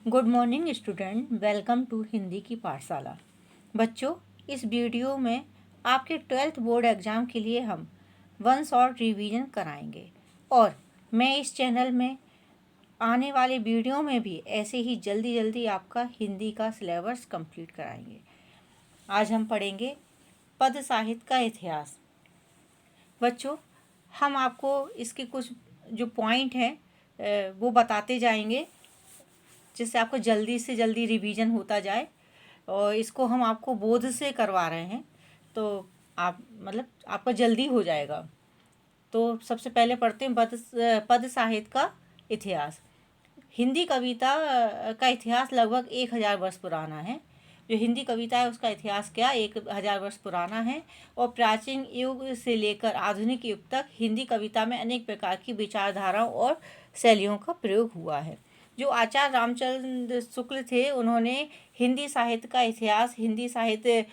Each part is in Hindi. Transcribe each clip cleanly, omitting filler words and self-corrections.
Good morning student, welcome to Hindi की पाठशाला। बच्चों, इस वीडियो में आपके 12th बोर्ड एग्ज़ाम के लिए हम वन शॉट रिवीजन कराएंगे और मैं इस चैनल में आने वाले वीडियो में भी ऐसे ही जल्दी जल्दी आपका हिंदी का सिलेबस कंप्लीट कराएंगे। आज हम पढ़ेंगे पद साहित्य का इतिहास। बच्चों, हम आपको इसके कुछ जो पॉइंट हैं वो बताते जाएंगे जिससे आपको जल्दी से जल्दी रिवीजन होता जाए, और इसको हम आपको बोध से करवा रहे हैं तो आप आपका जल्दी हो जाएगा। तो सबसे पहले पढ़ते हैं पद साहित्य का इतिहास। हिंदी कविता का इतिहास लगभग 1000 वर्ष पुराना है। जो हिंदी कविता है उसका इतिहास क्या 1000 वर्ष पुराना है, और प्राचीन युग से लेकर आधुनिक युग तक हिंदी कविता में अनेक प्रकार की विचारधाराओं और शैलियों का प्रयोग हुआ है। जो आचार्य रामचंद्र शुक्ल थे, उन्होंने हिंदी साहित्य का इतिहास, हिंदी साहित्य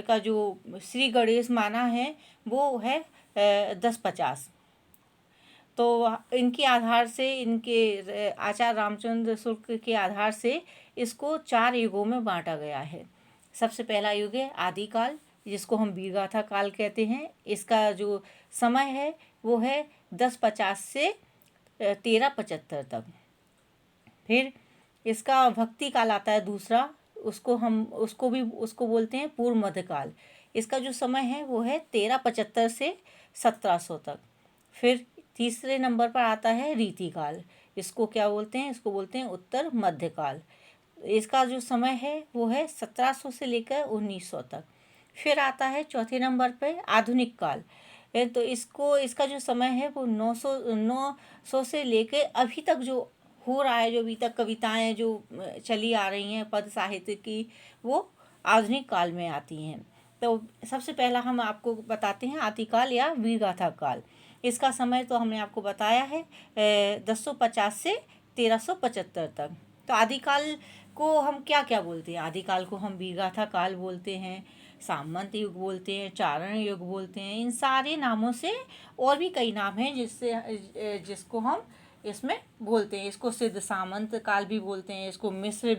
का जो श्री गणेश माना है वो है 1050। तो इनके आधार से, इनके आचार्य रामचंद्र शुक्ल के आधार से इसको 4 युगों में बांटा गया है। सबसे पहला युग है आदिकाल, जिसको हम वीरगाथा काल कहते हैं। इसका जो समय है वो है 1050 से 1375 तक। फिर इसका भक्ति काल आता है दूसरा, उसको बोलते हैं पूर्व मध्यकाल। इसका जो समय है वो है 1375 से 1700 तक। फिर तीसरे नंबर पर आता है रीतिकाल। इसको क्या बोलते हैं? इसको बोलते हैं उत्तर मध्यकाल। इसका जो समय है वो है 1700 से लेकर 1900 तक। फिर आता है चौथे नंबर पर आधुनिक काल। तो इसका जो समय है वो 900 से लेकर अभी तक जो हो रहा है, जो अभी तक कविताएं जो चली आ रही हैं पद साहित्य की, वो आधुनिक काल में आती हैं। तो सबसे पहला हम आपको बताते हैं आदिकाल या वीरगाथा काल। इसका समय तो हमने आपको बताया है 1050 से 1375 तक। तो आदिकाल को हम क्या क्या बोलते हैं? आदिकाल को हम वीरगाथा काल बोलते हैं, सामंत युग बोलते हैं, चारण युग बोलते हैं। इन सारे नामों से और भी कई नाम हैं जिसको हम इसमें बोलते हैं। इसको सिद्ध सामंत काल भी बोलते हैं, इसको मिस्र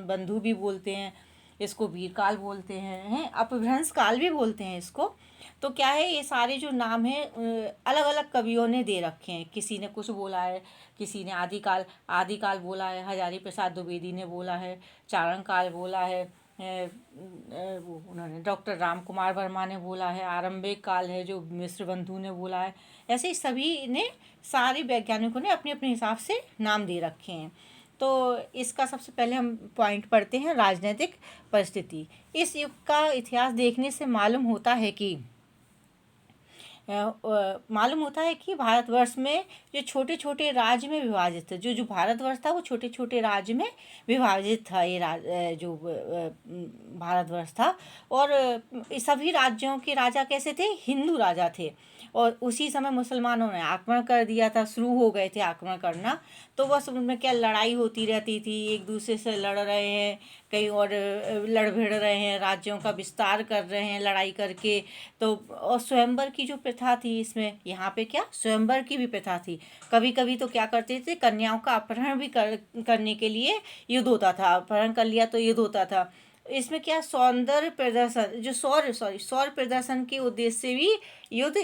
बंधु भी बोलते हैं, इसको वीर काल बोलते हैं, अपभ्रंश काल भी बोलते हैं इसको। तो क्या है, ये सारे जो नाम हैं अलग अलग कवियों ने दे रखे हैं। किसी ने कुछ बोला है, किसी ने आदिकाल बोला है, हजारी प्रसाद द्विवेदी ने बोला है, चारण काल बोला है, वो उन्होंने डॉक्टर राम कुमार वर्मा ने बोला है, आरंभिक काल है जो मिश्र बंधु ने बोला है। ऐसे ही सभी ने, सारे वैज्ञानिकों ने अपने अपने हिसाब से नाम दे रखे हैं। तो इसका सबसे पहले हम पॉइंट पढ़ते हैं राजनीतिक परिस्थिति। इस युग का इतिहास देखने से मालूम होता है कि भारतवर्ष में जो छोटे छोटे राज्य में विभाजित था, जो भारतवर्ष था वो छोटे छोटे राज्य में विभाजित था। जो भारतवर्ष था, और सभी राज्यों के राजा कैसे थे? हिंदू राजा थे। और उसी समय मुसलमानों ने आक्रमण कर दिया था, शुरू हो गए थे आक्रमण करना। तो बस उनमें क्या लड़ाई होती रहती थी, एक दूसरे से लड़ रहे हैं, कहीं और लड़ भिड़ रहे हैं, राज्यों का विस्तार कर रहे हैं लड़ाई करके। तो और स्वयंवर की जो प्रथा थी, इसमें यहाँ पे क्या स्वयंवर की भी प्रथा थी। कभी कभी तो क्या करते थे, कन्याओं का अपहरण भी करने के लिए युद्ध होता था। अपहरण कर लिया तो युद्ध होता था। इसमें क्या सौंदर्य प्रदर्शन, जो सौर प्रदर्शन के उद्देश्य से भी युद्ध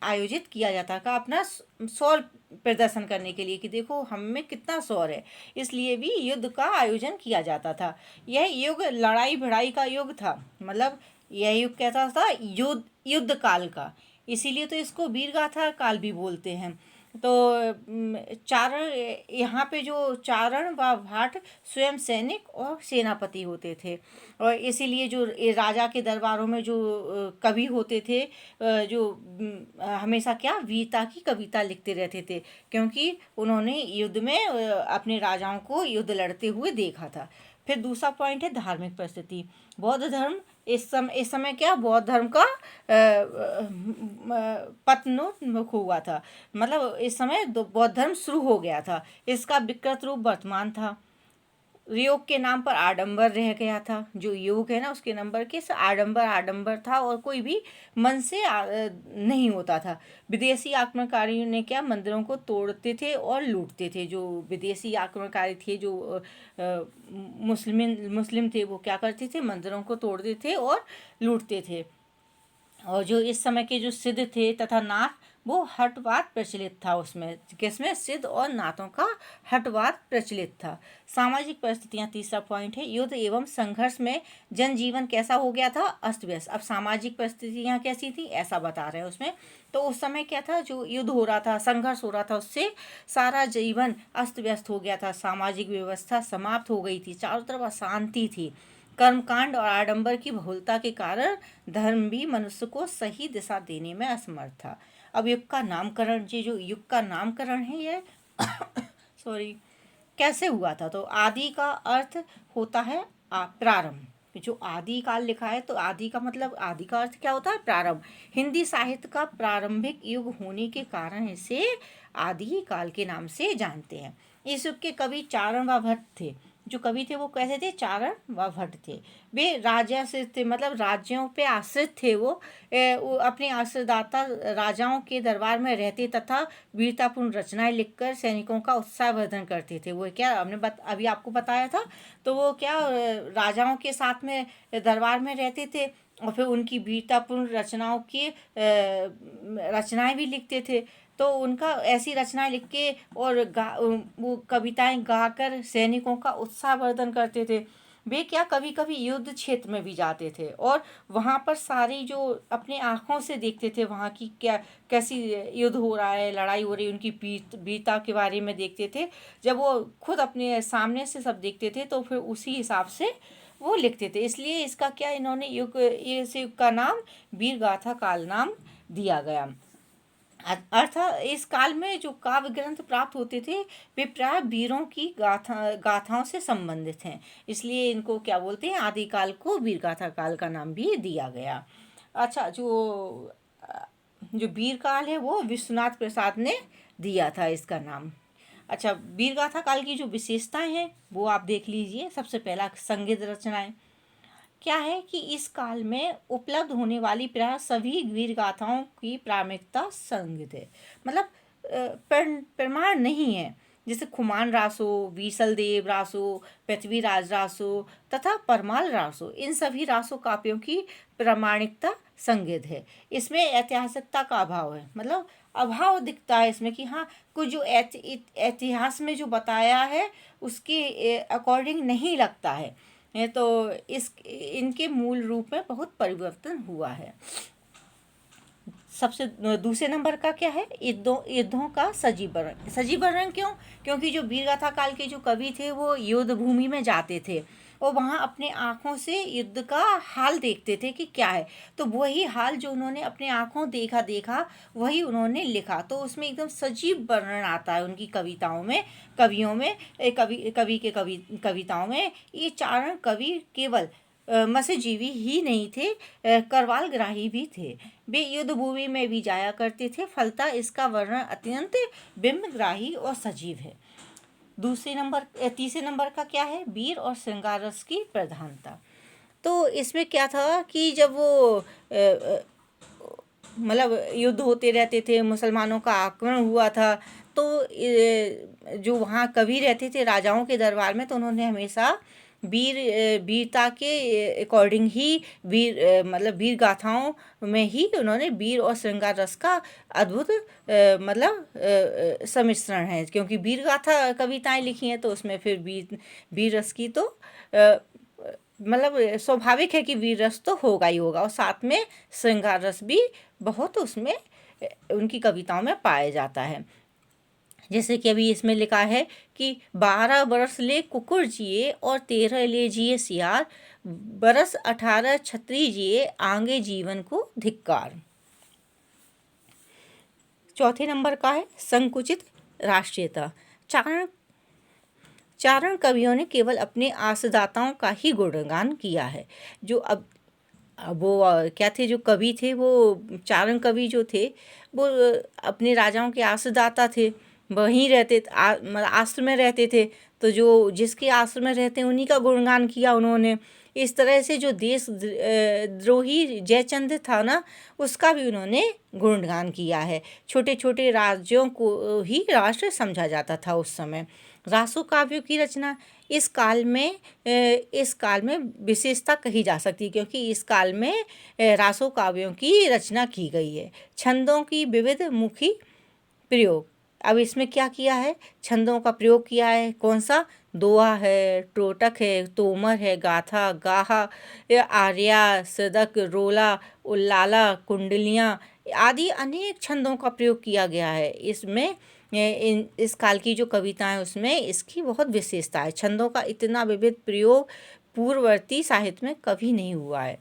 आयोजित किया जाता था, अपना सौर प्रदर्शन करने के लिए कि देखो हम में कितना सौर है, इसलिए भी युद्ध का आयोजन किया जाता था। यह युग लड़ाई भिड़ाई का युग था, यह युग कहता था युद्ध काल का, इसीलिए तो इसको वीरगाथा काल भी बोलते हैं। तो चारण, यहाँ पे जो चारण व भाट स्वयं सैनिक और सेनापति होते थे, और इसीलिए जो राजा के दरबारों में जो कवि होते थे, जो हमेशा क्या वीरता की कविता लिखते रहते थे, क्योंकि उन्होंने युद्ध में अपने राजाओं को युद्ध लड़ते हुए देखा था। फिर दूसरा पॉइंट है धार्मिक परिस्थिति। बौद्ध धर्म इस समय क्या बौद्ध धर्म का पतनोन्मुख हुआ था। इस समय बौद्ध धर्म शुरू हो गया था, इसका विकृत रूप वर्तमान था। योग के नाम पर आडंबर रह गया था। जो योग है ना उसके नंबर के आडंबर आडंबर था और कोई भी मन से नहीं होता था। विदेशी आक्रमणकारियों ने क्या मंदिरों को तोड़ते थे और लूटते थे। जो विदेशी आक्रमणकारी थे, जो मुस्लिम थे, वो क्या करते थे, मंदिरों को तोड़ते थे और लूटते थे। और जो इस समय के जो सिद्ध थे तथा नाथ, वो हठवाद प्रचलित था उसमें। किसमें? सिद्ध और नाथों का हठवाद प्रचलित था। सामाजिक परिस्थितियां तीसरा पॉइंट है। युद्ध एवं संघर्ष में जनजीवन कैसा हो गया था? अस्त व्यस्त। अब सामाजिक परिस्थितियां कैसी थी ऐसा बता रहे हैं उसमें। तो उस समय क्या था, जो युद्ध हो रहा था, संघर्ष हो रहा था, उससे सारा जीवन अस्त व्यस्त हो गया था। सामाजिक व्यवस्था समाप्त हो गई थी, चारों तरफ अशांति थी। कर्मकांड और आडंबर की बहुलता के कारण धर्म भी मनुष्य को सही दिशा देने में असमर्थ था। अब युग का नामकरण, ये जो युग का नामकरण है ये सॉरी कैसे हुआ था? तो आदि का अर्थ होता है प्रारंभ। जो आदि काल लिखा है तो आदि का मतलब, आदि का अर्थ क्या होता है? प्रारंभ। हिंदी साहित्य का प्रारंभिक युग होने के कारण इसे आदि काल के नाम से जानते हैं। इस युग के कवि चारण व भट्ट थे। जो कवि थे वो कैसे थे? चारण व भट्ट थे। वे राजाश्रित थे, मतलब राज्यों पे आश्रित थे। वो अपने आश्रयदाता राजाओं के दरबार में रहते तथा वीरतापूर्ण रचनाएं लिखकर सैनिकों का उत्साहवर्धन करते थे। वो क्या हमने अभी आपको बताया था। तो वो क्या राजाओं के साथ में दरबार में रहते थे और फिर उनकी वीरतापूर्ण रचनाओं की रचनाएं भी लिखते थे। तो उनका ऐसी रचनाएं लिख के और वो कविताएं गाकर सैनिकों का उत्साहवर्धन करते थे। वे क्या कभी कभी युद्ध क्षेत्र में भी जाते थे और वहाँ पर सारी जो अपने आँखों से देखते थे, वहाँ की क्या कैसी युद्ध हो रहा है, लड़ाई हो रही है, उनकी वीरता के बारे में देखते थे। जब वो खुद अपने सामने से सब देखते थे तो फिर उसी हिसाब से वो लिखते थे। इसलिए इसका क्या इन्होंने इस युग का नाम वीर गाथा काल नाम दिया गया। अर्थात इस काल में जो काव्य ग्रंथ प्राप्त होते थे वे प्राय वीरों की गाथाओं से संबंधित हैं। इसलिए इनको क्या बोलते हैं? आदिकाल को वीर गाथा काल का नाम भी दिया गया। अच्छा, जो वीर काल है वो विश्वनाथ प्रसाद ने दिया था इसका नाम। अच्छा, वीर गाथा काल की जो विशेषताएं हैं वो आप देख लीजिए। सबसे पहला, संगीत रचनाएं। क्या है कि इस काल में उपलब्ध होने वाली प्राय सभी वीर गाथाओं की प्राथमिकता संगीत है, मतलब प्रमाण नहीं है। जैसे खुमान रासो, बीसल देव रासो, पृथ्वीराज रासो तथा परमाल रासो, इन सभी रासो काव्यों की प्रामाणिकता संगीत है। इसमें ऐतिहासिकता का अभाव है, मतलब अभाव दिखता है इसमें कि हाँ कुछ जो इतिहास में जो बताया है उसके अकॉर्डिंग नहीं लगता है। तो इनके मूल रूप में बहुत परिवर्तन हुआ है। सबसे दूसरे नंबर का क्या है? युद्धों का सजीव वर्णन। सजीव वर्णन क्यों? क्योंकि जो वीरगाथा काल के जो कवि थे वो युद्ध भूमि में जाते थे और वहाँ अपने आँखों से युद्ध का हाल देखते थे कि क्या है। तो वही हाल जो उन्होंने अपने आँखों देखा वही उन्होंने लिखा। तो उसमें एकदम सजीव वर्णन आता है उनकी कविताओं में, कवियों में, कवि के कविताओं में। ये चारण कवि केवल मत्स्यजीवी ही नहीं थे, करवाल ग्राही भी थे। वे युद्ध भूमि में भी जाया करते थे, फलता इसका वर्णन अत्यंत बिंबग्राही और सजीव है। तीसरे नंबर का क्या है? वीर और श्रृंगार रस की प्रधानता। तो इसमें क्या था कि जब वो मतलब युद्ध होते रहते थे, मुसलमानों का आक्रमण हुआ था, तो जो वहाँ कवि रहते थे राजाओं के दरबार में, तो उन्होंने हमेशा वीरता के अकॉर्डिंग ही मतलब वीर गाथाओं में ही उन्होंने वीर और श्रृंगार रस का अद्भुत मतलब सम्मिश्रण है। क्योंकि वीर गाथा कविताएं लिखी हैं तो उसमें फिर वीर रस की तो मतलब स्वाभाविक है कि वीर रस तो होगा ही होगा, और साथ में श्रृंगार रस भी बहुत उसमें उनकी कविताओं में पाया जाता है। जैसे कि अभी इसमें लिखा है कि 12 बरस ले कुकुर जिए और 13 ले जिए सियार, बरस 18 छत्री जिए आगे जीवन को धिक्कार। चौथे नंबर का है संकुचित राष्ट्रीयता। चारण कवियों ने केवल अपने आसदाताओं का ही गुणगान किया है। जो अब वो क्या थे, जो कवि थे वो चारण कवि जो थे वो अपने राजाओं के आसदाता थे। वहीं रहते मतलब आश्रम में रहते थे, तो जो जिसके आश्रम में रहते हैं उन्हीं का गुणगान किया उन्होंने। इस तरह से जो देश द्रोही जयचंद्र था ना, उसका भी उन्होंने गुणगान किया है। छोटे छोटे राज्यों को ही राष्ट्र समझा जाता था उस समय। रासो काव्यों की रचना इस काल में विशेषता कही जा सकती है, क्योंकि इस काल में रासो काव्यों की रचना की गई है। छंदों की विविध मुखी प्रयोग। अब इसमें क्या किया है, छंदों का प्रयोग किया है। कौन सा? दोहा है, टोटक है, तोमर है, गाथा, गाहा, आर्या, सदक, रोला, उल्लाला, कुंडलियाँ आदि अनेक छंदों का प्रयोग किया गया है। इसमें इस काल की जो कविता है उसमें इसकी बहुत विशेषता है। छंदों का इतना विविध प्रयोग पूर्ववर्ती साहित्य में कभी नहीं हुआ है।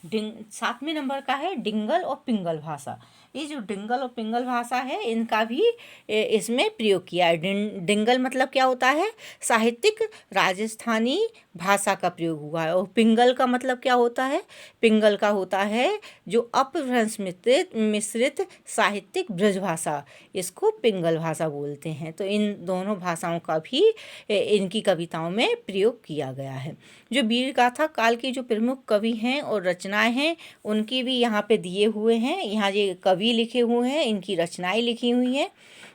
7वें नंबर का है डिंगल और पिंगल भाषा। ये जो डिंगल और पिंगल भाषा है इनका भी इसमें प्रयोग किया है। डिंगल मतलब क्या होता है? साहित्यिक राजस्थानी भाषा का प्रयोग हुआ है। और पिंगल का मतलब क्या होता है? पिंगल का होता है जो अपभ्रंश मिश्रित साहित्यिक ब्रज भाषा, इसको पिंगल भाषा बोलते हैं। तो इन दोनों भाषाओं का भी इनकी कविताओं में प्रयोग किया गया है। जो वीर गाथा काल के जो प्रमुख कवि हैं और रचनाएं हैं उनकी भी यहाँ पे दिए हुए हैं। यहाँ ये कवि लिखे हुए हैं, इनकी रचनाएं लिखी हुई हैं।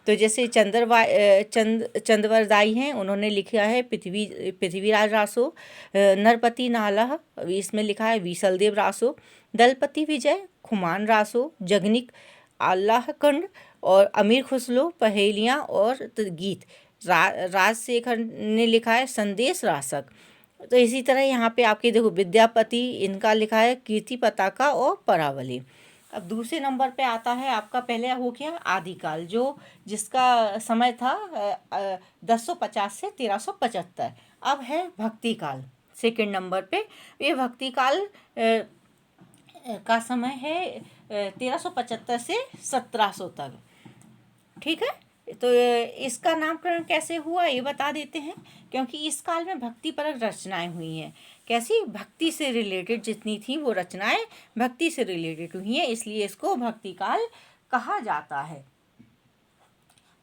तो जैसे चंद्रवरदाई हैं, उन्होंने लिखा है पृथ्वीराज रासो। नरपति नालह, इसमें लिखा है विसलदेव रासो। दलपति विजय, खुमान रासो, जगनिक आल्लाहकंड और अमीर खुसरो पहेलियाँ और गीत। राजशेखर ने लिखा है संदेश रासक। तो इसी तरह यहाँ पे आपके देखो विद्यापति, इनका लिखा है कीर्ति पताका और परावली। अब दूसरे नंबर पे आता है आपका, पहले हो गया आदिकाल, जो जिसका समय था 1050 से 1375। अब है भक्ति काल सेकेंड नंबर पे। ये भक्ति काल का समय है 1375 से 1700 तक। ठीक है, तो इसका नामकरण कैसे हुआ ये बता देते हैं। क्योंकि इस काल में भक्ति परक रचनाएं हुई हैं। कैसी? भक्ति से रिलेटेड जितनी थी वो रचनाएं भक्ति से रिलेटेड हुई हैं, इसलिए इसको भक्ति काल कहा जाता है।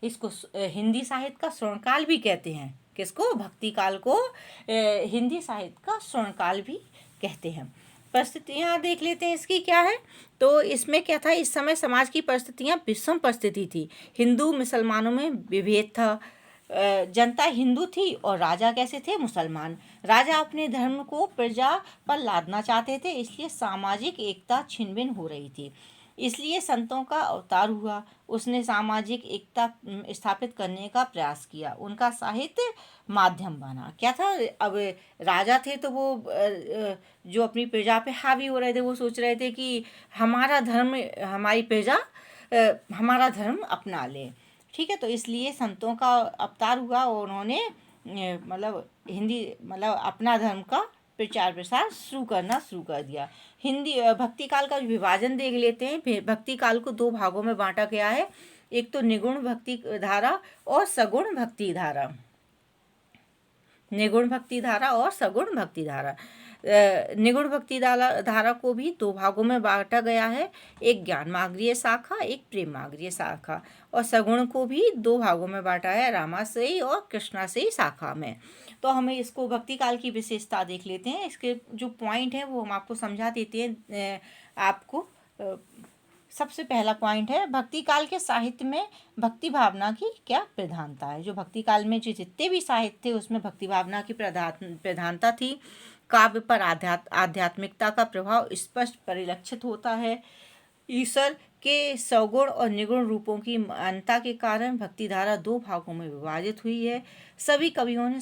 इसको हिंदी साहित्य का स्वर्णकाल भी कहते हैं। किसको? भक्ति काल को हिंदी साहित्य का स्वर्णकाल भी कहते हैं। परिस्थितियाँ देख लेते हैं इसकी क्या है। तो इसमें क्या था, इस समय समाज की परिस्थितियाँ विषम परिस्थिति थी। हिंदू मुसलमानों में विभेद था। जनता हिंदू थी और राजा कैसे थे? मुसलमान। राजा अपने धर्म को प्रजा पर लादना चाहते थे, इसलिए सामाजिक एकता छिन भिन हो रही थी। इसलिए संतों का अवतार हुआ। उसने सामाजिक एकता स्थापित करने का प्रयास किया। उनका साहित्य माध्यम बना। क्या था? अब राजा थे तो वो जो अपनी प्रजा पे हावी हो रहे थे, वो सोच रहे थे कि हमारा धर्म, हमारी प्रजा हमारा धर्म अपना ले। ठीक है, तो इसलिए संतों का अवतार हुआ और उन्होंने अपना धर्म का प्रचार प्रसार शुरू कर दिया। हिंदी भक्ति काल का विभाजन देख लेते हैं। भक्ति काल को दो भागों में बांटा गया है। एक तो निगुण भक्ति धारा और सगुण भक्ति धारा। निगुण भक्ति धारा और सगुण भक्ति धारा। निगुण भक्ति धारा को भी दो भागों में बांटा गया है। एक ज्ञान मार्गीय शाखा, एक प्रेम मार्गीय शाखा। और सगुण को भी दो भागों में बांटा है, रामाश्रयी और कृष्णाश्रयी शाखा में। तो हमें इसको भक्ति काल की विशेषता देख लेते हैं। इसके जो पॉइंट है वो हम आपको समझा देते हैं। आपको सबसे पहला पॉइंट है, भक्ति काल के साहित्य में भक्ति भावना की क्या प्रधानता है। जो भक्ति काल में जो जितने भी साहित्य थे उसमें भक्ति भावना की प्रधानता थी। काव्य पर आध्यात्मिकता का प्रभाव स्पष्ट परिलक्षित होता है। ईश्वर के सगुण और निगुण रूपों की मान्यता के कारण भक्ति धारा दो भागों में विभाजित हुई है। सभी कवियों ने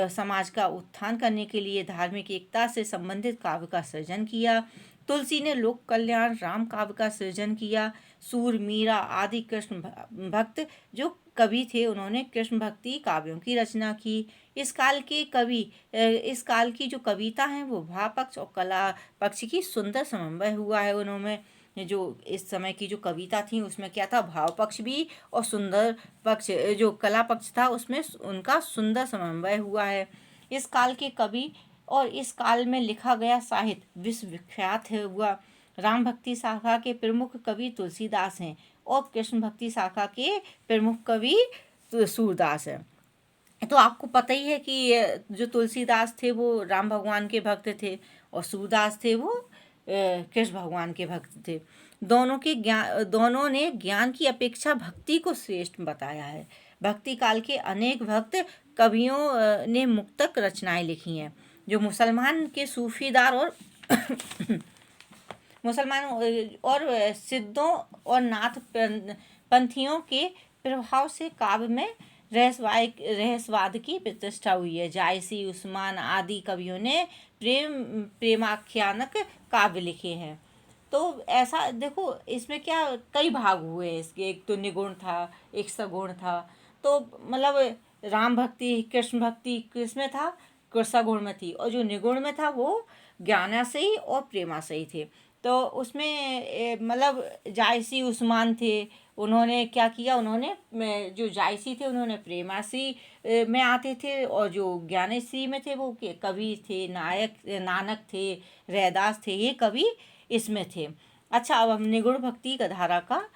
समाज का उत्थान करने के लिए धार्मिक एकता से संबंधित काव्य का सृजन किया। तुलसी ने लोक कल्याण राम काव्य का सृजन किया। सूर, मीरा आदि कृष्ण भक्त जो कवि थे उन्होंने कृष्ण भक्ति काव्यों की रचना की। इस काल की जो कविता हैं वो भाव पक्ष और कला पक्ष की सुंदर समन्वय हुआ है उन्होंने। जो इस समय की जो कविता थी उसमें क्या था, भाव पक्ष भी और सुंदर पक्ष, जो कला पक्ष था उसमें उनका सुंदर समन्वय हुआ है। इस काल के कवि और इस काल में लिखा गया साहित्य विश्वविख्यात हुआ। राम भक्ति शाखा के प्रमुख कवि तुलसीदास हैं और कृष्ण भक्ति शाखा के प्रमुख कवि सूरदास हैं। तो आपको पता ही है कि जो तुलसीदास थे वो राम भगवान के भक्त थे और सूरदास थे वो कृष्ण भगवान के भक्त थे। दोनों ने ज्ञान की अपेक्षा भक्ति को श्रेष्ठ बताया है। भक्ति काल के अनेक भक्त कवियों ने मुक्तक रचनाएं लिखी हैं जो मुसलमान के सूफीदार और मुसलमान और सिद्धों और नाथ पंथियों के प्रभाव से काव्य में रहस्यवाद की प्रतिष्ठा हुई है। जायसी, उस्मान आदि कवियों ने प्रेमाख्यानक काव्य लिखे हैं। तो ऐसा देखो, इसमें क्या कई भाग हुए हैं इसके। एक तो निगुण था, एक सगुण था। तो मतलब राम भक्ति, कृष्ण भक्ति किसमें था? सगुण में थी, और जो निगुण में था वो ज्ञानाश्रयी और प्रेमाश्रयी थे। तो उसमें मतलब जायसी उस्मान थे, उन्होंने क्या किया, उन्होंने जो जायसी थे उन्होंने प्रेमाश्री में आते थे, और जो ज्ञानश्री में थे वो कवि थे, नानक थे, रैदास थे, ये कवि इसमें थे। अच्छा, अब हम निगुण भक्ति का धारा का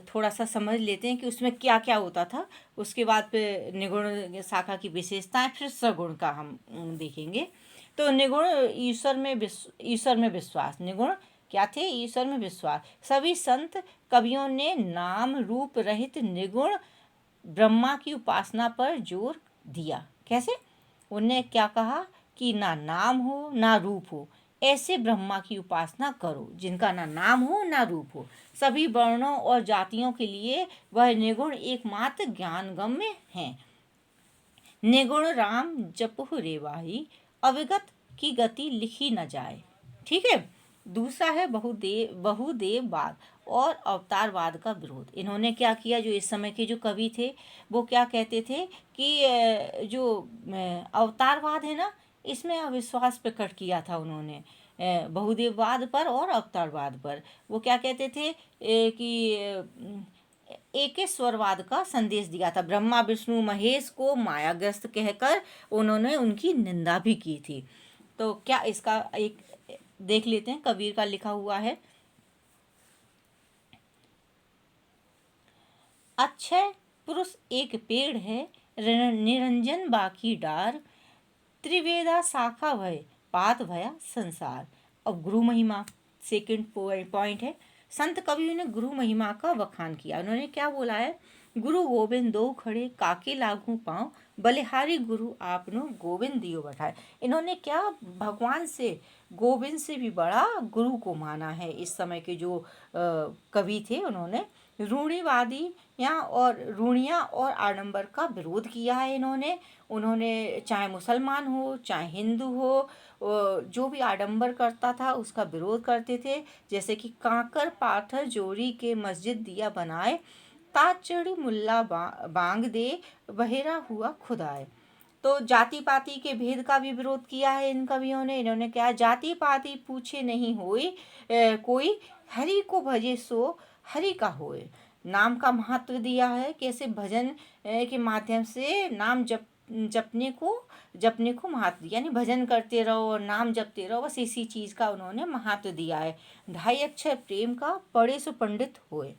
थोड़ा सा समझ लेते हैं कि उसमें क्या क्या होता था। उसके बाद फिर निगुण शाखा की विशेषताएं, फिर सगुण का हम देखेंगे। तो निगुण ईश्वर में विश्वास। निगुण क्या थे? ईश्वर में विश्वास। सभी संत कवियों ने नाम रूप रहित निगुण ब्रह्मा की उपासना पर जोर दिया। कैसे? उन्होंने क्या कहा कि ना नाम हो ना रूप हो, ऐसे ब्रह्मा की उपासना करो जिनका ना नाम हो ना रूप हो। सभी वर्णों और जातियों के लिए वह निगुण एकमात्र ज्ञानगम्य हैं। निगुण राम जपहु रेवाही, अविगत की गति लिखी न जाए। ठीक है। दूसरा है बहुदेववाद और अवतारवाद का विरोध। इन्होंने क्या किया, जो इस समय के जो कवि थे वो क्या कहते थे कि जो अवतारवाद है ना, इसमें अविश्वास प्रकट किया था उन्होंने बहुदेववाद पर और अवतारवाद पर। वो क्या कहते थे कि एकेश्वरवाद का संदेश दिया था। ब्रह्मा विष्णु महेश को मायाग्रस्त कहकर उन्होंने उनकी निंदा भी की थी। तो क्या इसका एक देख लेते हैं, कबीर का लिखा हुआ है। अक्षय पुरुष एक पेड़ है, निरंजन बाकी डार, त्रिवेदा शाखा भय पात भया संसार। अब गुरु महिमा सेकंड पॉइंट है। संत कवियों ने गुरु महिमा का बखान किया। उन्होंने क्या बोला है? गुरु गोविंद दो खड़े, काके लागू पाँव, बलिहारी गुरु आपनो गोविंद दियो बठाए। इन्होंने क्या भगवान से, गोविंद से भी बड़ा गुरु को माना है। इस समय के जो कवि थे उन्होंने रूढ़ियाँ और आडंबर का विरोध किया है उन्होंने चाहे मुसलमान हो चाहे हिंदू हो, जो भी आडंबर करता था उसका विरोध करते थे। जैसे कि कांकर पाथर जोड़ी के मस्जिद दिया बनाए, ताज मुल्ला बांग दे, बहेरा हुआ खुदाए। तो जाति पाति के भेद का भी विरोध किया है इन कवियों ने। इन्होंने क्या, जाति पाति पूछे नहीं होई कोई, हरि को भजे सो हरि का होए। नाम का महत्व दिया है, कैसे भजन के माध्यम से नाम जपने को महत्व, यानी भजन करते रहो और नाम जपते रहो, बस इसी चीज़ का उन्होंने महत्व दिया है। 2.5 अक्षर प्रेम का पढ़े सो पंडित होए।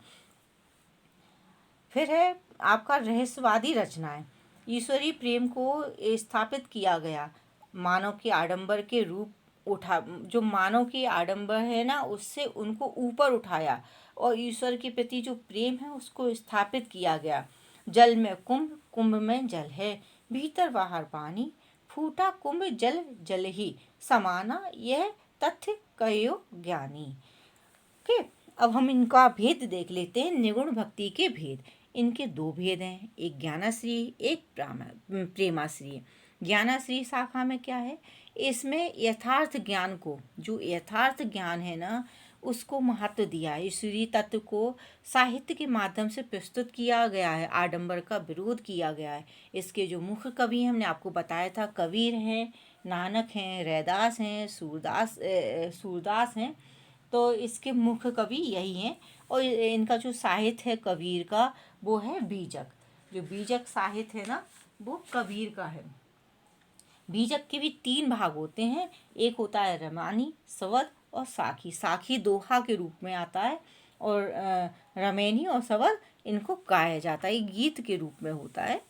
फिर है आपका रहस्यवादी रचनाएं। ईश्वरीय प्रेम को स्थापित किया गया, मानव के आडंबर के रूप उठा, जो मानव के आडंबर है ना उससे उनको ऊपर उठाया, और ईश्वर के प्रति जो प्रेम है उसको स्थापित किया गया। जल में कुंभ, कुंभ में जल है, भीतर बाहर पानी, फूटा कुंभ जल जल ही समाना, यह तथ्य कहो ज्ञानी। ओके, अब हम इनका भेद देख लेते हैं। निगुण भक्ति के भेद, इनके 2 भेद हैं, एक ज्ञानाश्री एक प्रेमाश्री। ज्ञानाश्री शाखा में क्या है, इसमें यथार्थ ज्ञान को, जो यथार्थ ज्ञान है ना उसको महत्व दिया है। ईश्वरीय तत्व को साहित्य के माध्यम से प्रस्तुत किया गया है, आडंबर का विरोध किया गया है। इसके जो मुख्य कवि हैं हमने आपको बताया था, कबीर हैं, नानक हैं, रैदास हैं, सूरदास हैं। तो इसके मुख्य कवि यही हैं। और इनका जो साहित्य है कबीर का वो है बीजक। जो बीजक साहित्य है ना वो कबीर का है। बीजक के भी 3 भाग होते हैं, एक होता है रमानी, सवद और साखी। साखी दोहा के रूप में आता है और रमेनी और सवर इनको गाया जाता है, गीत के रूप में होता है।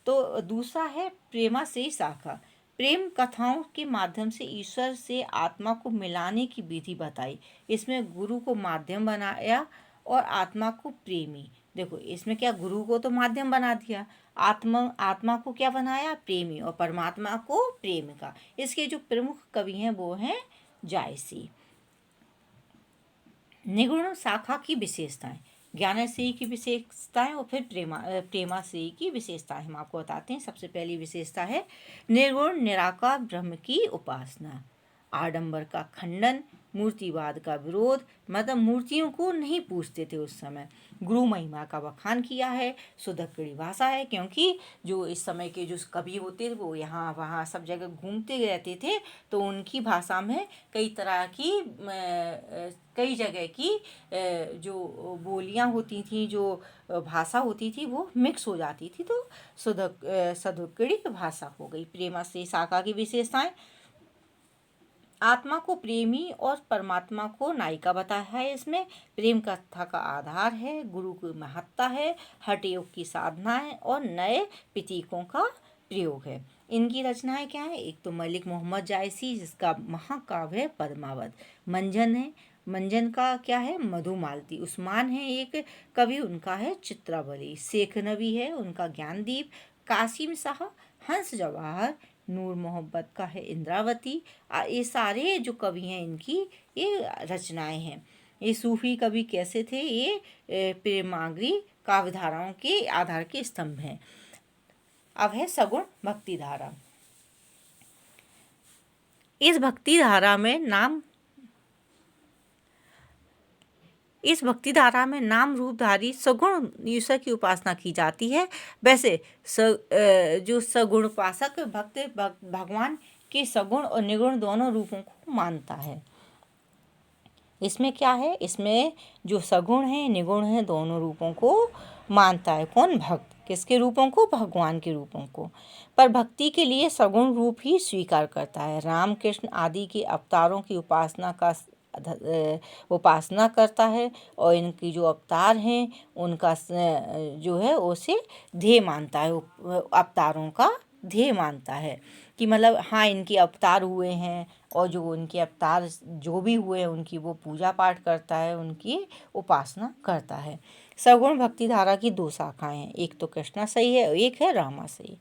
तो दूसरा है प्रेमा से शाखा। प्रेम कथाओं के माध्यम से ईश्वर से आत्मा को मिलाने की विधि बताई। इसमें गुरु को माध्यम बनाया और आत्मा को प्रेमी। देखो इसमें क्या, गुरु को तो माध्यम बना दिया, आत्मा को क्या बनाया, प्रेमी, और परमात्मा को प्रेमिका। इसके जो प्रमुख कवि हैं वो हैं जायसी। निगुण शाखा की विशेषताएं, ज्ञानश्रेयी की विशेषताएं और फिर प्रेमाश्रेयी की विशेषताएं हम आपको बताते हैं। सबसे पहली विशेषता है निर्गुण निराकार ब्रह्म की उपासना, आडंबर का खंडन, मूर्तिवाद का विरोध, मतलब मूर्तियों को नहीं पूजते थे उस समय। गुरु महिमा का बखान किया है। सुधक्कड़ी भाषा है, क्योंकि जो इस समय के जो कवि होते थे वो यहाँ वहाँ सब जगह घूमते रहते थे, तो उनकी भाषा में कई तरह की कई जगह की जो बोलियाँ होती थी, जो भाषा होती थी वो मिक्स हो जाती थी, तो सुधक्कड़ी भाषा हो गई। प्रेमाश्रेयी शाखा की विशेषताएं, आत्मा को प्रेमी और परमात्मा को नायिका बताया है। इसमें प्रेम कथा का आधार है, गुरु की महत्ता है, हठ योग की साधना है और नए प्रतीकों का प्रयोग है। इनकी रचनाएं क्या है, एक तो मलिक मोहम्मद जायसी जिसका महाकाव्य है पद्मावत, मंजन है, मंजन का क्या है मधुमालती, उस्मान है एक कवि, उनका है चित्रावली, शेख नबी है उनका ज्ञानदीप, कासिम शाह हंस जवाहर, नूर मोहब्बत का है इंद्रावती। ये सारे जो कवि हैं इनकी ये रचनाएं हैं। ये सूफी कवि कैसे थे, ये प्रेमाग्री काव्यधाराओं के आधार के स्तंभ हैं। अब है सगुण भक्ति धारा। इस भक्ति धारा में नाम रूपधारी सगुण ईश्वर की उपासना की जाती है। वैसे जो सगुण उपासक भक्त भगवान के सगुण और निगुण दोनों रूपों को मानता है। इसमें क्या है, इसमें जो सगुण है निगुण है दोनों रूपों को मानता है। कौन, भक्त। किसके रूपों को, भगवान के रूपों को। पर भक्ति के लिए सगुण रूप ही स्वीकार करता है। राम कृष्ण आदि के अवतारों की उपासना करता है और इनकी जो अवतार हैं उनका जो है उसे ध्येय मानता है, अवतारों का ध्येय मानता है कि मतलब हाँ इनके अवतार हुए हैं, और जो उनके अवतार जो भी हुए हैं उनकी वो पूजा पाठ करता है, उनकी उपासना करता है। सगुण भक्ति धारा की दो शाखाएं हैं, एक तो कृष्णाश्रयी है, एक है रामाश्रयी।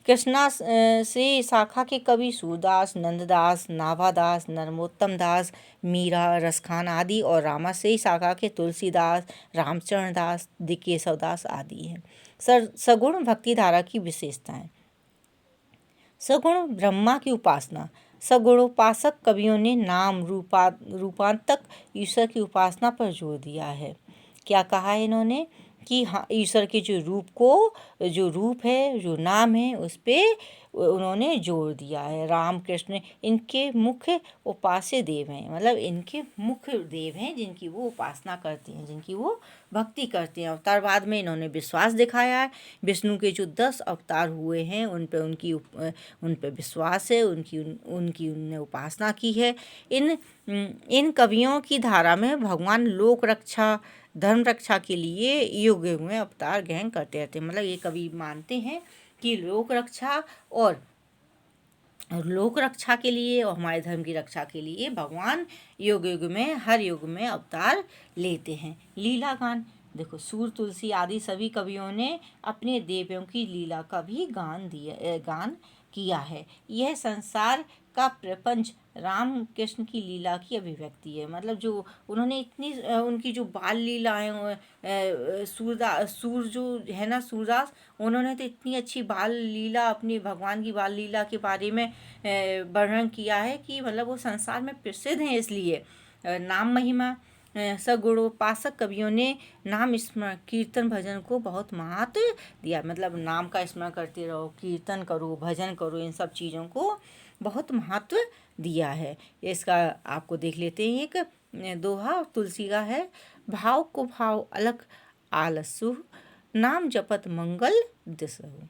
कृष्णा से शाखा के कवि सूरदास, नंददास, नाभादास, नर्मोत्तम दास, मीरा, रसखान आदि, और रामाश्रयी शाखा के तुलसीदास, रामचरण दास, दिकेशव दास आदि हैं। सगुण भक्ति धारा की विशेषताएं, सगुण ब्रह्मा की उपासना। सगुणोपासक कवियों ने नाम रूपांतक ईश्वर की उपासना पर जोर दिया है। क्या कहा है इन्होंने कि हाँ ईश्वर के जो रूप है, जो नाम है, उस पर उन्होंने जोर दिया है। राम कृष्ण इनके मुख्य उपास्य देव हैं, मतलब इनके मुख्य देव हैं जिनकी वो उपासना करते हैं, जिनकी वो भक्ति करते हैं। अवतारवाद में इन्होंने विश्वास दिखाया है। विष्णु के जो 10 अवतार हुए हैं उन पे विश्वास है, उनने उपासना की है। इन कवियों की धारा में भगवान लोक रक्षा, धर्म रक्षा के लिए युग युग में अवतार ग्रहण करते रहते हैं। मतलब ये कवि मानते हैं कि लोक रक्षा के लिए और हमारे धर्म की रक्षा के लिए भगवान युग युग में, हर युग में अवतार लेते हैं। लीला गान, देखो सूर, तुलसी आदि सभी कवियों ने अपने देवों की लीला का भी गान किया है। यह संसार का प्रपंच राम कृष्ण की लीला की अभिव्यक्ति है। मतलब जो उन्होंने इतनी उनकी जो बाल लीलाएं, सूर जो है ना सूरदास, उन्होंने तो इतनी अच्छी बाल लीला, अपनी भगवान की बाल लीला के बारे में वर्णन किया है कि मतलब वो संसार में प्रसिद्ध हैं। इसलिए नाम महिमा, सगुणोपासक कवियों ने नाम स्मरण, कीर्तन, भजन को बहुत महत्व दिया। मतलब नाम का स्मरण करते रहो, कीर्तन करो, भजन करो, इन सब चीज़ों को बहुत महत्व दिया है। इसका आपको देख लेते हैं। एक दोहा तुलसी का है, भाव को भाव अलख आलसु, नाम जपत मंगल दिसहु।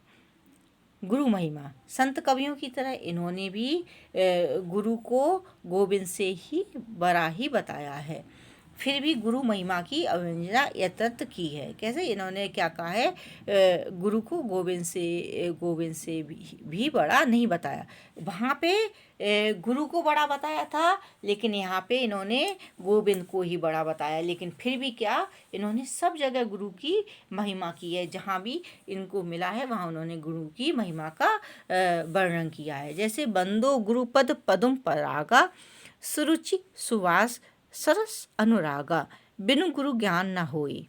गुरु महिमा, संत कवियों की तरह इन्होंने भी गुरु को गोविंद से ही बड़ा ही बताया है। फिर भी गुरु महिमा की अवहेलना यथार्थ की है। कैसे? इन्होंने क्या कहा है, गुरु को गोविंद से भी बड़ा नहीं बताया। वहाँ पे गुरु को बड़ा बताया था, लेकिन यहाँ पे इन्होंने गोविंद को ही बड़ा बताया। लेकिन फिर भी क्या, इन्होंने सब जगह गुरु की महिमा की है। जहाँ भी इनको मिला है वहाँ उन्होंने गुरु की महिमा का वर्णन किया है। जैसे बंदो गुरुपद पदुम परागा, सुरुचि सुवास सरस अनुरागा, बिनु गुरु ज्ञान न होई।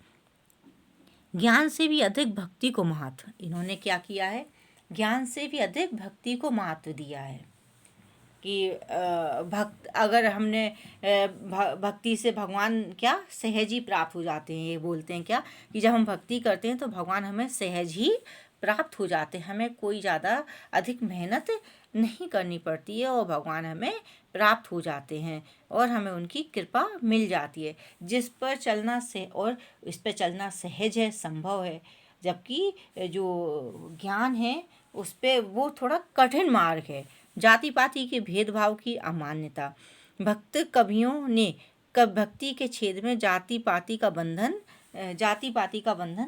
ज्ञान से भी अधिक भक्ति को महत्व, इन्होंने क्या किया है, ज्ञान से भी अधिक भक्ति को महत्व दिया है। कि भक्त अगर हमने भक्ति से भगवान क्या सहज ही प्राप्त हो जाते हैं। ये बोलते हैं क्या, कि जब हम भक्ति करते हैं तो भगवान हमें सहज ही प्राप्त हो जाते हैं। हमें कोई ज़्यादा अधिक मेहनत नहीं करनी पड़ती है और भगवान हमें प्राप्त हो जाते हैं और हमें उनकी कृपा मिल जाती है। जिस पर चलना से और इस पर चलना सहज है, संभव है। जबकि जो ज्ञान है उस पे वो थोड़ा कठिन मार्ग है। जाति पाति के भेदभाव की अमान्यता, भक्त कवियों ने भक्ति के क्षेत्र में जाति पाति का बंधन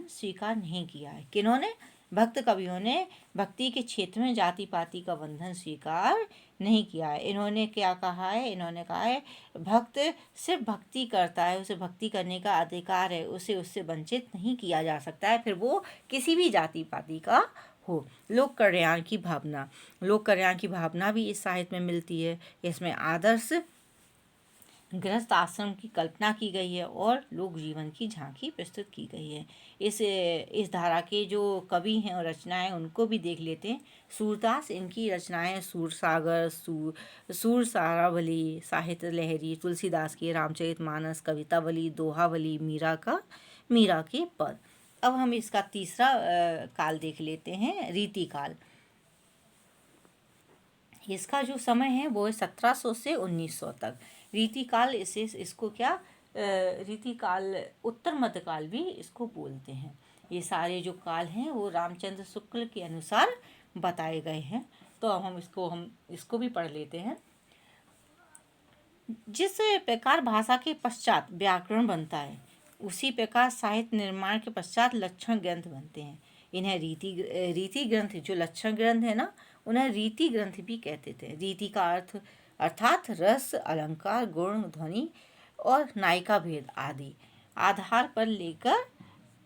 स्वीकार नहीं किया है। किन्होंने? भक्त कवियों ने भक्ति के क्षेत्र में जाति पाति का बंधन स्वीकार नहीं किया है। इन्होंने क्या कहा है? इन्होंने कहा है भक्त सिर्फ भक्ति करता है, उसे भक्ति करने का अधिकार है, उसे उससे वंचित नहीं किया जा सकता है, फिर वो किसी भी जाति पाति का हो। लोक कल्याण की भावना भी इस साहित्य में मिलती है। इसमें आदर्श गृहस्थ आश्रम की कल्पना की गई है और लोक जीवन की झांकी प्रस्तुत की गई है। इस धारा के जो कवि हैं और रचनाएं उनको भी देख लेते हैं। सूरदास, इनकी रचनाएं सूरसागर, सूरसारावली, साहित्य लहरी, तुलसीदास की रामचरितमानस, कवितावली, दोहावली, मीरा के पद। अब हम इसका तीसरा काल देख लेते हैं, रीतिकाल। इसका जो समय है वो है 1700 से 1900 तक। रीतिकाल इसको क्या रीतिकाल, उत्तर मध्यकाल भी इसको बोलते हैं। ये सारे जो काल हैं वो रामचंद्र शुक्ल के अनुसार बताए गए हैं। तो अब हम इसको भी पढ़ लेते हैं। जिस प्रकार भाषा के पश्चात व्याकरण बनता है, उसी प्रकार साहित्य निर्माण के पश्चात लक्षण ग्रंथ बनते हैं। इन्हें रीति ग्रंथ, जो लक्षण ग्रंथ है ना, उन्हें रीति ग्रंथ भी कहते थे। रीति का अर्थ अर्थात रस, अलंकार, गुण, ध्वनि और नायिका भेद आदि आधार पर लेकर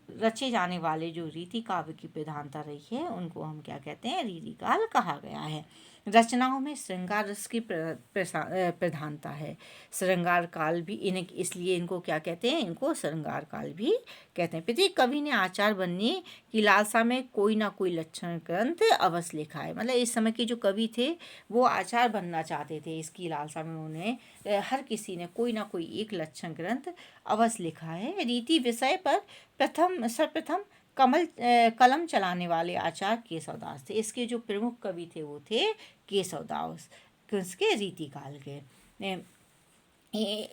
रचे जाने वाले जो रीति काव्य की प्रधानता रही है, उनको हम क्या कहते हैं, रीतिकाल कहा गया है। रचनाओं में श्रृंगार रस की प्रधानता है। श्रृंगार काल भी इसलिए इनको क्या कहते हैं, इनको श्रृंगार काल भी कहते हैं। प्रत्येक कवि ने आचार बनने की लालसा में कोई ना कोई लक्षण ग्रंथ अवश्य लिखा है। मतलब इस समय के जो कवि थे वो आचार बनना चाहते थे, इसकी लालसा में उन्होंने हर किसी ने कोई ना कोई एक लक्षण ग्रंथ अवश्य लिखा है। रीति विषय पर सर्वप्रथम कलम चलाने वाले आचार्य केशवदास थे। इसके जो प्रमुख कवि थे वो थे केशवदास, किसके, रीतिकाल के,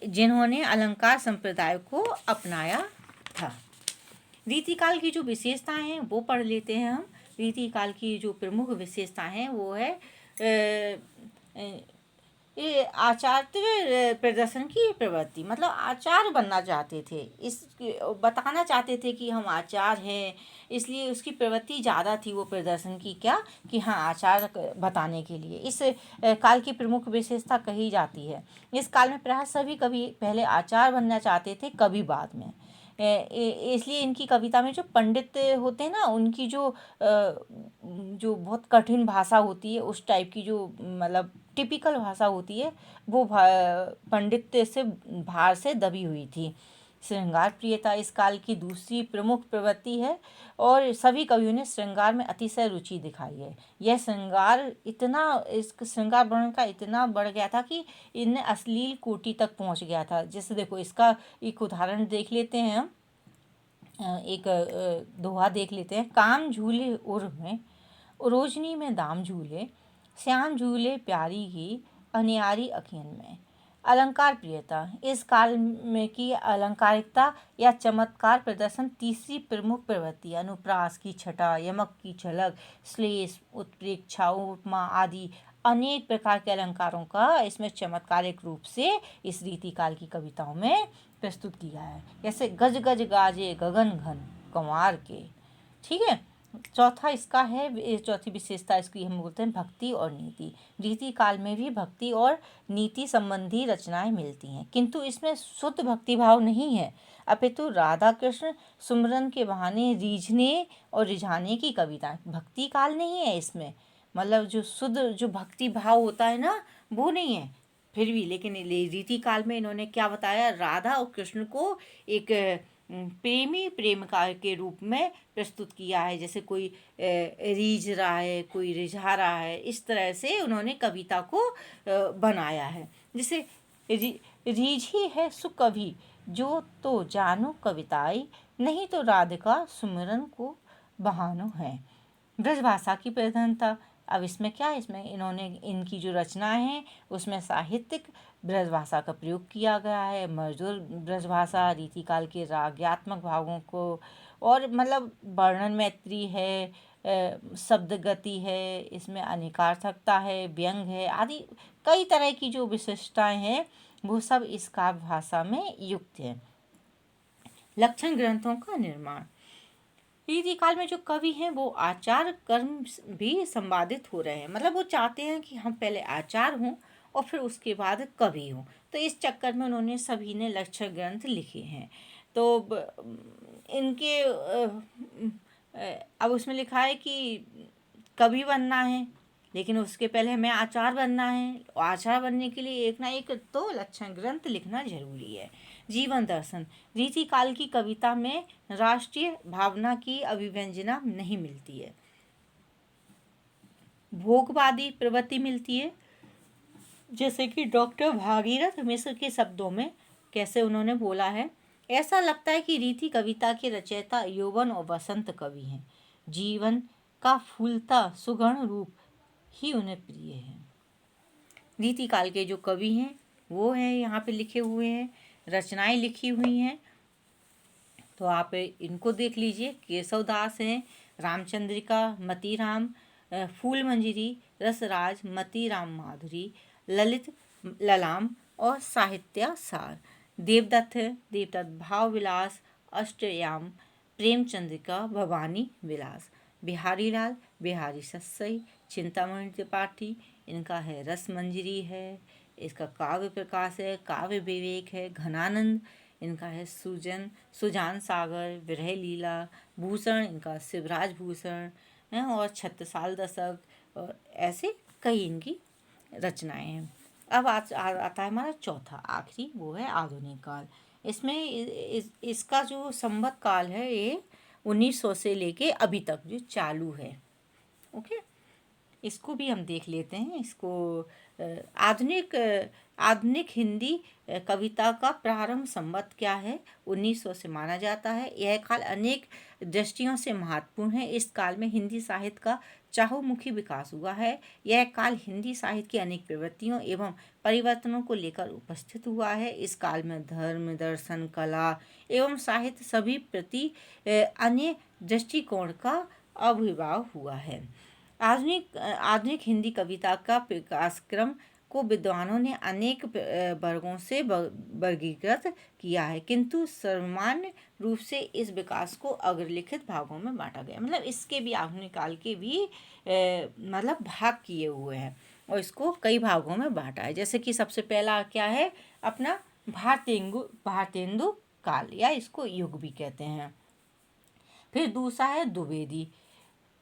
जिन्होंने अलंकार संप्रदाय को अपनाया था। रीतिकाल की जो विशेषताएं हैं वो पढ़ लेते हैं हम। रीतिकाल की जो प्रमुख विशेषताएं हैं वो है ये आचार्य प्रदर्शन की प्रवृत्ति। मतलब आचार बनना चाहते थे, बताना चाहते थे कि हम आचार हैं, इसलिए उसकी प्रवृत्ति ज़्यादा थी वो प्रदर्शन की, क्या कि हाँ आचार बताने के लिए। इस काल की प्रमुख विशेषता कही जाती है। इस काल में प्राय सभी कवि पहले आचार बनना चाहते थे, कवि बाद में। इसलिए इनकी कविता में जो पंडित होते हैं ना, उनकी जो बहुत कठिन भाषा होती है, उस टाइप की जो मतलब टिपिकल भाषा होती है, वो पंडित से भार से दबी हुई थी। श्रृंगार प्रियता इस काल की दूसरी प्रमुख प्रवृत्ति है और सभी कवियों ने श्रृंगार में अतिशय रुचि दिखाई है। यह श्रृंगार इस श्रृंगार वर्णन का इतना बढ़ गया था कि इन्हें अश्लील कोटि तक पहुंच गया था। जैसे देखो, इसका एक उदाहरण देख लेते हैं हम, एक दोहा देख लेते हैं। काम झूले उर में, रोशनी में दाम झूले, श्याम झूले प्यारी की अनियारी अखियन में। अलंकार प्रियता इस काल में की अलंकारिकता या चमत्कार प्रदर्शन तीसरी प्रमुख प्रवृत्ति। अनुप्रास की छटा, यमक की झलक, श्लेष, उत्प्रेक्षा, उपमा आदि अनेक प्रकार के अलंकारों का इसमें चमत्कारिक रूप से इस रीतिकाल की कविताओं में प्रस्तुत किया है। जैसे गज गज गाजे गगन घन कंवार के, ठीक है। चौथा इसका है, चौथी विशेषता इसकी हम बोलते हैं भक्ति और नीति। रीति काल में भी भक्ति और नीति संबंधी रचनाएं मिलती हैं, किंतु इसमें शुद्ध भक्ति भाव नहीं है, अपितु राधा कृष्ण सुमरन के बहाने रीझने और रिझाने की कविता। भक्ति काल नहीं है इसमें, मतलब जो शुद्ध जो भक्ति भाव होता है ना, वो नहीं है फिर भी। लेकिन रीति काल में इन्होंने क्या बताया, राधा और कृष्ण को एक प्रेमी प्रेमिका के रूप में प्रस्तुत किया है। जैसे कोई रीझ रहा है, कोई रिझा रहा है, इस तरह से उन्होंने कविता को बनाया है। जैसे रीझी है सुकवि जो तो जानो कविताई, नहीं तो राधिका सुमिरन को बहानो है। ब्रजभाषा की प्रधानता, अब इसमें क्या है, इसमें इन्होंने इनकी जो रचनाएं हैं उसमें साहित्यिक ब्रजभाषा का प्रयोग किया गया है। मधुर ब्रजभाषा रीतिकाल के राग्यात्मक भावों को, और मतलब वर्णन मैत्री है, शब्द गति है, इसमें अनेकार्थकता है, व्यंग है, आदि कई तरह की जो विशिष्टताएं हैं वो सब इस काव्य भाषा में युक्त है। लक्षण ग्रंथों का निर्माण, रीतिकाल में जो कवि हैं वो आचार कर्म भी संपादित हो रहे हैं। मतलब वो चाहते हैं कि हम पहले आचार हों और फिर उसके बाद कवि हों, तो इस चक्कर में उन्होंने सभी ने लक्षण ग्रंथ लिखे हैं। तो इनके अब उसमें लिखा है कि कवि बनना है, लेकिन उसके पहले हमें आचार बनना है। आचार बनने के लिए एक ना एक तो लक्षण ग्रंथ लिखना जरूरी है। जीवन दर्शन, रीतिकाल की कविता में राष्ट्रीय भावना की अभिव्यंजना नहीं मिलती है, भोगवादी प्रवृत्ति मिलती है। जैसे कि डॉक्टर भागीरथ मिश्र के शब्दों में कैसे उन्होंने बोला है, ऐसा लगता है कि रीति कविता के रचयिता यौवन और वसंत कवि हैं। जीवन का फूलता सुगण रूप ही उन्हें प्रिय है। रीतिकाल के जो कवि हैं वो हैं यहाँ पे लिखे हुए हैं, रचनाएं लिखी हुई हैं, तो आप इनको देख लीजिए। केशवदास हैं, रामचंद्रिका, मतीराम, फूल मंजरी, रसराज, मतीराम माधुरी, ललित ललाम और साहित्यासार। देवदत्त है, देवदत्त भाव विलास, अष्टयाम, प्रेमचंद्रिका, भवानी विलास। बिहारी लाल, बिहारी सस्सई, चिंतामणि त्रिपाठी, इनका है रस मंजरी है, इसका काव्य प्रकाश है, काव्य विवेक है। घनानंद, इनका है सुजान सागर, विरह लीला। भूषण, इनका शिवराज भूषण है, और छत्रसाल दशक, और ऐसे कई इनकी रचनाएं हैं। अब आता है हमारा चौथा आखिरी, वो है आधुनिक काल। इसमें इसका जो संवत काल है ये 1900 से लेके अभी तक जो चालू है। ओके, इसको भी हम देख लेते हैं। इसको आधुनिक हिंदी कविता का प्रारंभ संवत क्या है, 1900 से माना जाता है। यह काल अनेक दृष्टियों से महत्वपूर्ण है। इस काल में हिंदी साहित्य का चाहुमुखी विकास हुआ है। यह काल हिंदी साहित्य की अनेक प्रवृत्तियों एवं परिवर्तनों को लेकर उपस्थित हुआ है। इस काल में धर्म, दर्शन, कला एवं साहित्य सभी प्रति अन्य दृष्टिकोण का आविर्भाव हुआ है। आधुनिक हिंदी कविता का विकास क्रम को विद्वानों ने अनेक वर्गों से वर्गीकृत किया है, किंतु सर्वमान्य रूप से इस विकास को अग्रलिखित भागों में बांटा गया। मतलब इसके भी आधुनिक काल के भी मतलब भाग किए हुए हैं और इसको कई भागों में बांटा है। जैसे कि सबसे पहला क्या है अपना भारतेंदु काल, या इसको युग भी कहते हैं। फिर दूसरा है द्विवेदी,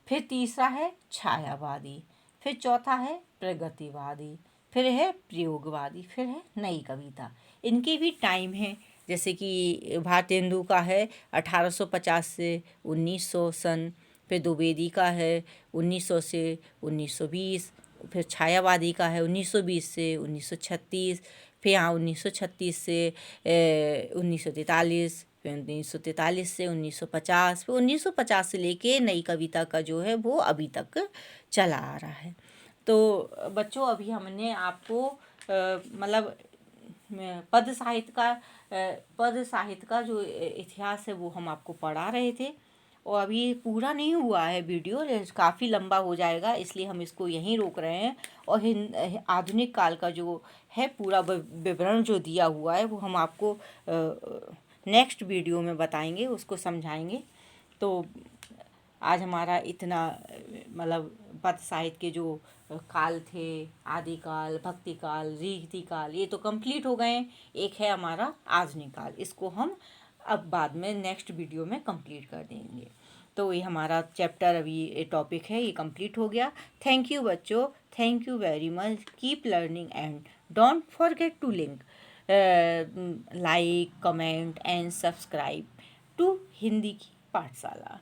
फिर तीसरा है छायावादी, फिर चौथा है प्रगतिवादी, फिर है प्रयोगवादी, फिर है नई कविता। इनके भी टाइम है, जैसे कि भारतेंदु का है 1850 से 1900 सन, फिर द्विवेदी का है 1900 से 1920, फिर छायावादी का है 1920 से 1936, फिर यहाँ 1936 से 1943, फिर 1943 से 1950, फिर 1950 से लेके नई कविता का जो है वो अभी तक चला आ रहा है। तो बच्चों अभी हमने आपको मतलब पद साहित्य का जो इतिहास है वो हम आपको पढ़ा रहे थे। और अभी ये पूरा नहीं हुआ है वीडियो, काफ़ी लंबा हो जाएगा, इसलिए हम इसको यहीं रोक रहे हैं। और आधुनिक काल का जो है पूरा विवरण जो दिया हुआ है वो हम आपको नेक्स्ट वीडियो में बताएंगे, उसको समझाएंगे। तो आज हमारा इतना मतलब पद साहित्य के जो काल थे, आदिकाल, भक्ति काल, रीति काल, ये तो कंप्लीट हो गए हैं। एक है हमारा आधुनिक काल, इसको हम अब बाद में नेक्स्ट वीडियो में कंप्लीट कर देंगे। तो ये हमारा चैप्टर, अभी ये टॉपिक है, ये कंप्लीट हो गया। थैंक यू बच्चों, thank you very much. Keep learning and don't forget to link like, comment and subscribe to Hindi की पाठशाला।